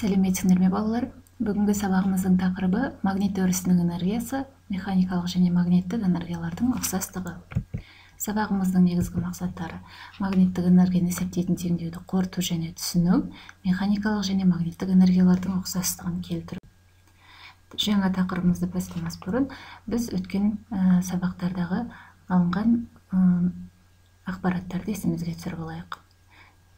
Сәлеметсіңдер ме балалар? Бүгінгі сабағымыздың тақырыбы магнит өрісінің энергиясы, механикалық және магниттік энергиялардың ұқсастығы. Сабағымыздың негізгі мақсаттары: магниттік энергияны есептейтін теңдеуді қорыту және түсіну, механикалық және магниттік энергиялардың ұқсастығын келтіру. Жаңа тақырыбымызды бастамас бұрын біз өткен сабақтардағы алынған ақпараттарды есімізге түсіріп алайық.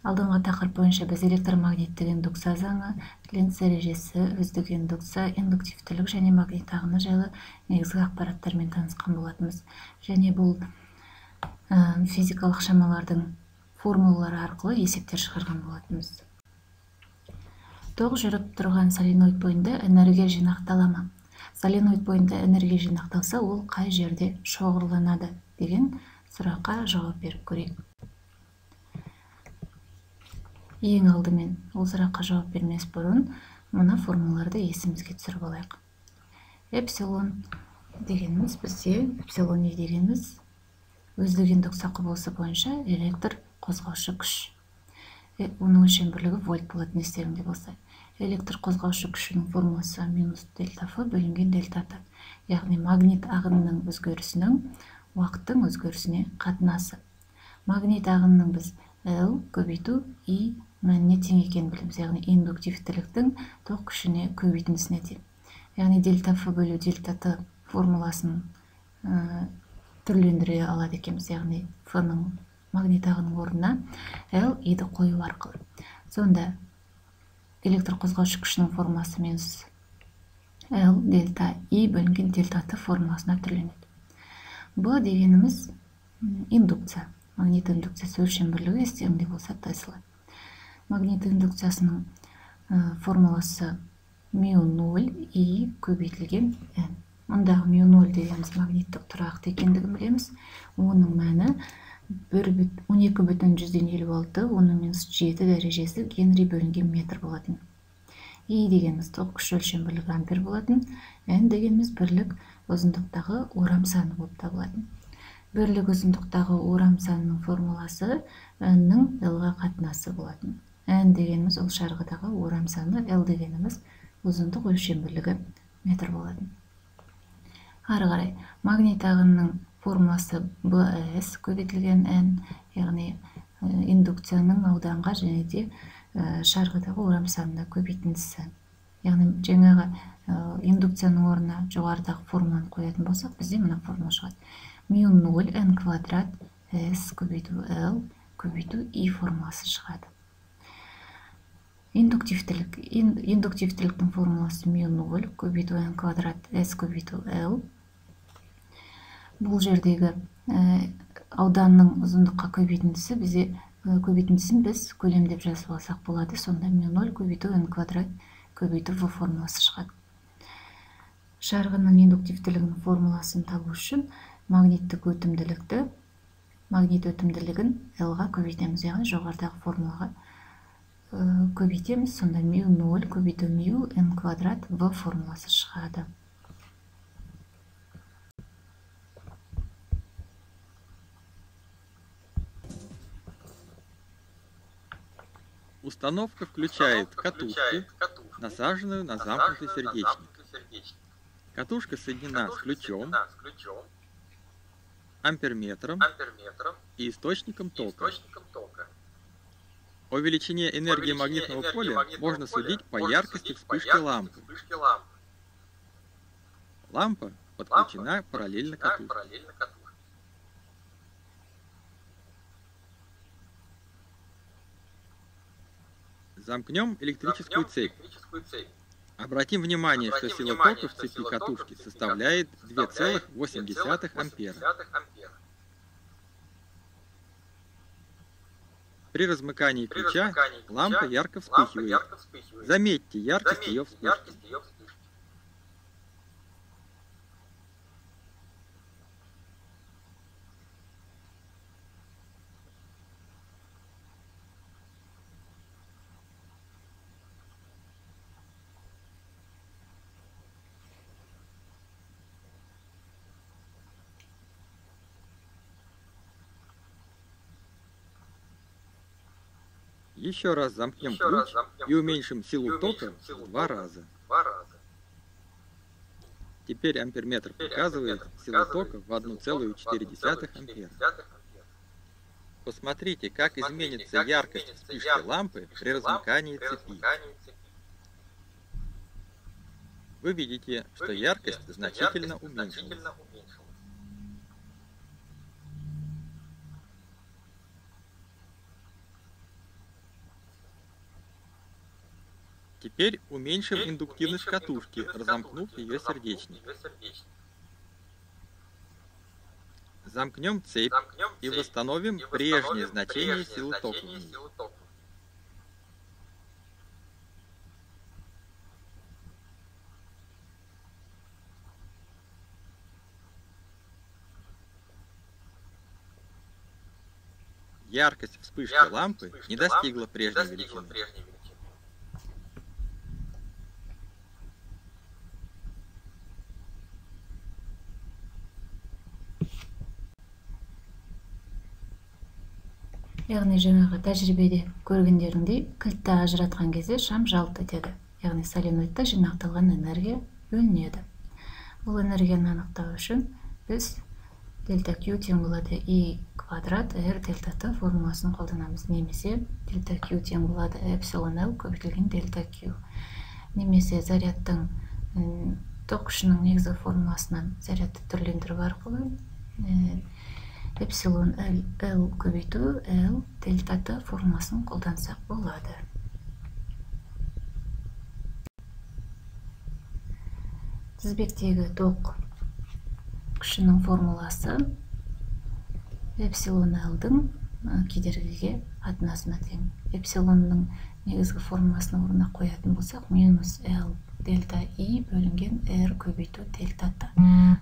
Алдыңғы тақырып бойынша біз электромагниттік индукция заңы, Ленц ережесі, үздік индукция, индуктивтілік және магнит ағыны жайлы негізгі ақпараттармен танысқан болатынбыз. Және бұл физикалық шамалардың формулалары арқылы есептер шығарған болатынбыз. Тоқ жүріп тұрған соленоид бойында энергия жинақтала ма? Соленоид бойында энергия жинақталса, ол қай жерде шоғырланады деген сұраққа жауап беріп көрейік. Ең алдымен ол сұраққа жауап бермес бұрын мына формулаларды есімізге түсіріп алайық. Эпсилон дегеніміз бізде, эпсилон E дегеніміз өздік индукция құбылысы бойынша электр қозғаушы күш. Оның өлшем бірлігі вольт болатын, естеріңде болса. Электр қозғаушы күшінің формуласы минус дельта F бөлінген дельта T. Яғни магнит ағынының өзгерісінің уақыттың өзгерісіне қатынасы. Магнит ағынының біз L көбейту I мәніне тең екенін білеміз. Яғни индуктивтіліктің тоқ күшіне көбейтіндісіне тең. Яғни дельта F бөлу дельта T формуласын түрлендіре алады екенбіз. Яғни F-ның магнит ағынның орнына L I-ді қою арқылы. Сонда электр қозғаушы күшінің формуласы минус L дельта I бөлінген дельта T формуласына түрленеді. B дегеніміз индукция. Магнит индукциясы өлшем бірлігі, естеріңде болса, Тесла. Магнит индукциясының формуласы μ0 I көбейтілген N. Мұндағы μ0 дегеніміз магниттік тұрақты екендігін білеміз. Оның мәні 12,56, оның минус 7 дәрежесі Генри бөлінген метр болатын. I дегеніміз тоқ күш өлшем бірлігі ампер болатын. N дегеніміз бірлік ұзындықтағы орам саны болып табылатын. Бірлік ұзындықтағы орам санының формуласы N-нің L-ға қатынасы болатын. N дегеніміз ол шарғыдағы орам саны, L дегеніміз ұзындық өлшем бірлігі метр болатын. Ары қарай, магнит ағынның формуласы BS көбейтілген N, яғни индукцияның ауданға және де шарғыдағы орам санына көбейтіндісі. Яғни жаңағы индукцияның орнына жоғарыдағы формуланы қоятын болсақ, бізде мына формула шығады. μ0 N квадрат S көбейту L көбейту I формуласы шығады. Индуктивтіліктің формуласы μ0 көбейту N квадрат S көбейту L. Бұл жердегі ауданның ұзындыққа көбейтіндісін біз көлем деп жазып алсақ болады. Сонда μ0 көбейту N квадрат көбейту V формуласы шығады. Шарғының индуктивтілігінің формуласын табу үшін магнит өтімділігін L-ға көбейтеміз, яғни жоғарыдағы формулаға көбейтеміз. Сонда μ0 көбейту μ N квадрат V формуласы шығады. Установка включает катушку, насаженную на замкнутый сердечник. Катушка соединена с ключом, амперметром и источником тока. О величине энергии магнитного поля можно судить по яркости вспышки лампы. Лампа подключена параллельно катушке. Замкнем электрическую цепь. Обратим внимание, что сила тока в цепи катушки составляет 2,8 ампера. При размыкании ключа лампа ярко вспыхивает. Заметьте яркость ее вспышки. Еще раз замкнем ключ и уменьшим силу тока в 2 раза. Теперь амперметр показывает силу тока в 1,4 ампера. Посмотрите, как изменится яркость вспышки лампы при размыкании цепи. Вы видите, что яркость значительно уменьшилась. Теперь уменьшим индуктивность катушки, разомкнув ее сердечник. Замкнем цепь и восстановим прежнее значение силы тока в ней. Яркость вспышки лампы не достигла прежней величины. Яғни жаңағы тәжірибеде көргендеріңдей кілтті ажыратқан кезде шам жалт етеді. Яғни соленоидта жинақталған энергия бөлінеді. Бұл энергияны анықтау үшін біз дельта Q тең болады I квадрат R дельта T формуласын қолданамыз. Немесе дельта Q тең болады эпсилон L көбейтілген дельта Q. Немесе зарядтың ток күшінің негізгі формуласынан зарядты түрлендіру арқылы эпсилон L көбейту L дельта T формуласын қолдансақ болады. Тізбектегі ток күшінің формуласы эпсилон L-дің кедергіге қатынасына тең. Эпсилонның негізгі формуласының орнына қоятын болсақ, минус L дельта I бөлінген R көбейту дельта T.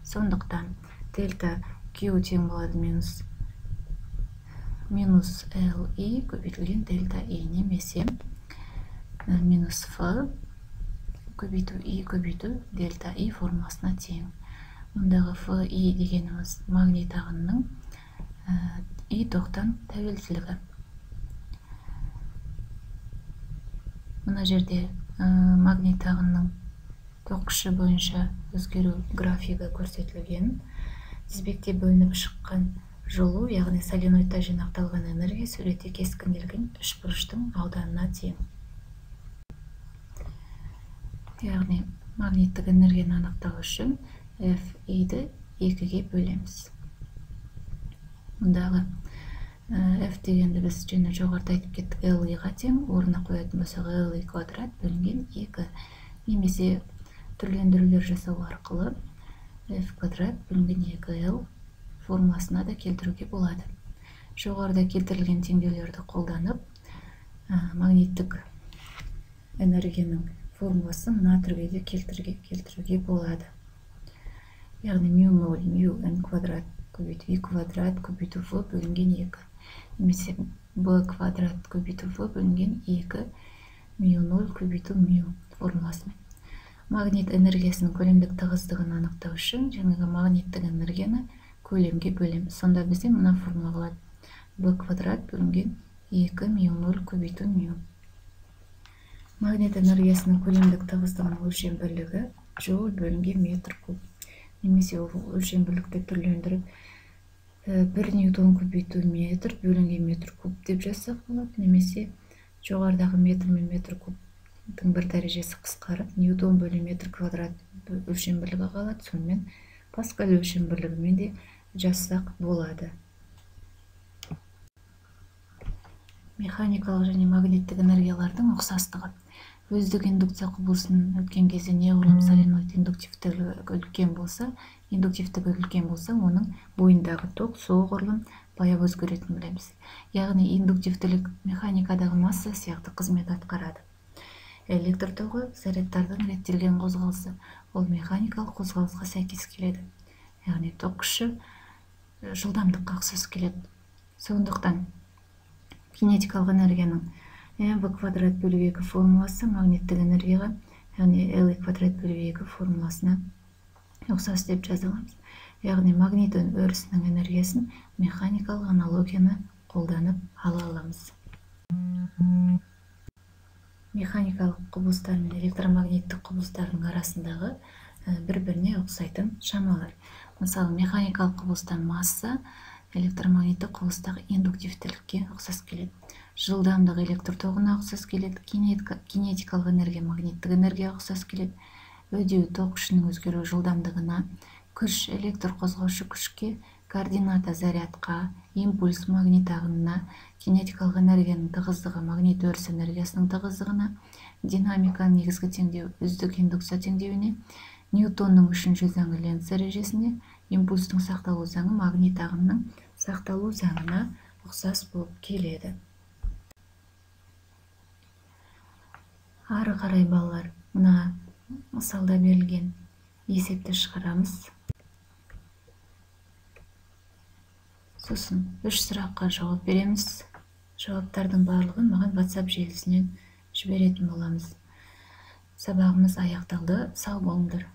Сондықтан дельта Q тең болады минус LI көбейтілген дельта I, немесе минус F көбейту I көбейту дельта I формуласына тең. Мұндағы FI дегеніміз магнит ағынының I тоқтан тәуелділігі. Мына жерде магнит ағынның ток күші бойынша өзгеру графигі көрсетілген. Тізбекте бөлініп шыққан жолу, яғни соленоидта жинақталған энергия суретте кескінделген үш бұрыштың ауданына тең. Яғни магниттік энергияны анықтау үшін FI-ді 2-ге бөлеміз. Мұндағы F дегенді біз және жоғарыда айтып кеттік LI-ға тең, орнына қоятын болсақ LI квадрат бөлінген 2. Немесе түрлендірулер жасау арқылы F квадрат бөлінген 2L формуласына да келтіруге болады. Жоғарыда келтірілген теңдеулерді қолданып, магниттік энергияның формуласы мына түрге де келтіруге болады. Яғни μ0 μn квадрат көбейту I квадрат көбейту V бөлінген 2. Немесе B квадрат көбейту V бөлінген 2 μ0 көбейту μ формуласымен. Магнит энергиясының көлемдік тығыздығын анықтау үшін жаңағы магниттік энергияны көлемге бөлеміз. Сонда бізде мына формула болады. B квадрат бөлінген 2 μ0 көбейту μ. Магнит энергиясының көлемдік тығыздығының өлшем бірлігі жол бөлінген метр куб. Немесе өлшем бірлікті түрлендіріп 1 ньютон көбейту метр бөлінген метр куб деп жазсақ болады. Немесе жоғарыдағы метр мен метр кубтың бір дәрежесі қысқарып, ньютон бөлі метр квадрат өлшем бірлігі қалады. Сонымен паскаль өлшем бірлігімен де жазсақ болады. Механикалық және магниттік энергиялардың ұқсастығы. Өздік индукция құбылысын өткен кезде неғұрлым соленоид индуктивтігі үлкен болса, оның бойындағы ток соғұрлым баяу өзгеретінін білеміз. Яғни индуктивтілік механикадағы масса сияқты қызмет атқарады. Электр тоғы зарядтардың реттелген қозғалысы, ол механикалық қозғалысқа сәйкес келеді. Яғни ток күші жылдамдыққа ұқсас келеді. Сондықтан кинетикалық энергияның mv квадрат бөлі 2 формуласы магниттік энергияға, яғни L квадрат бөлі 2 формуласына ұқсас деп жаза аламыз. Яғни магнит өрісінің энергиясын механикалық аналогияны қолданып ала аламыз. механикалық құбылыстар мен электромагниттік құбылыстардың арасындағы бір-біріне ұқсайтын шамалар. Мысалы, механикалық құбылыстан масса электромагниттік құбылыстағы индуктивтілікке ұқсас келеді. Жылдамдық электр тоғына ұқсас келеді. Кинетикалық энергия магниттік энергияға ұқсас келеді. Өдеу ток күшінің өзгеру жылдамдығына, күш электр қозғаушы күшке, координата зарядқа, импульс магнит ағынына, кинетикалық энергияның тығыздығы магнит өріс энергиясының тығыздығына, динамиканың негізгі теңдеуі үздік индукция теңдеуіне, Ньютонның үшінші заңы Ленц ережесіне, импульстың сақталу заңы магнит ағынның сақталу заңына ұқсас болып келеді. Ары қарай балалар, мына мысалда берілген есепті шығарамыз. Сосын 3 сұраққа жауап береміз. Жауаптардың барлығын маған WhatsApp желісінен жіберетін боламыз. Сабағымыз аяқталды. Сау болыңдар.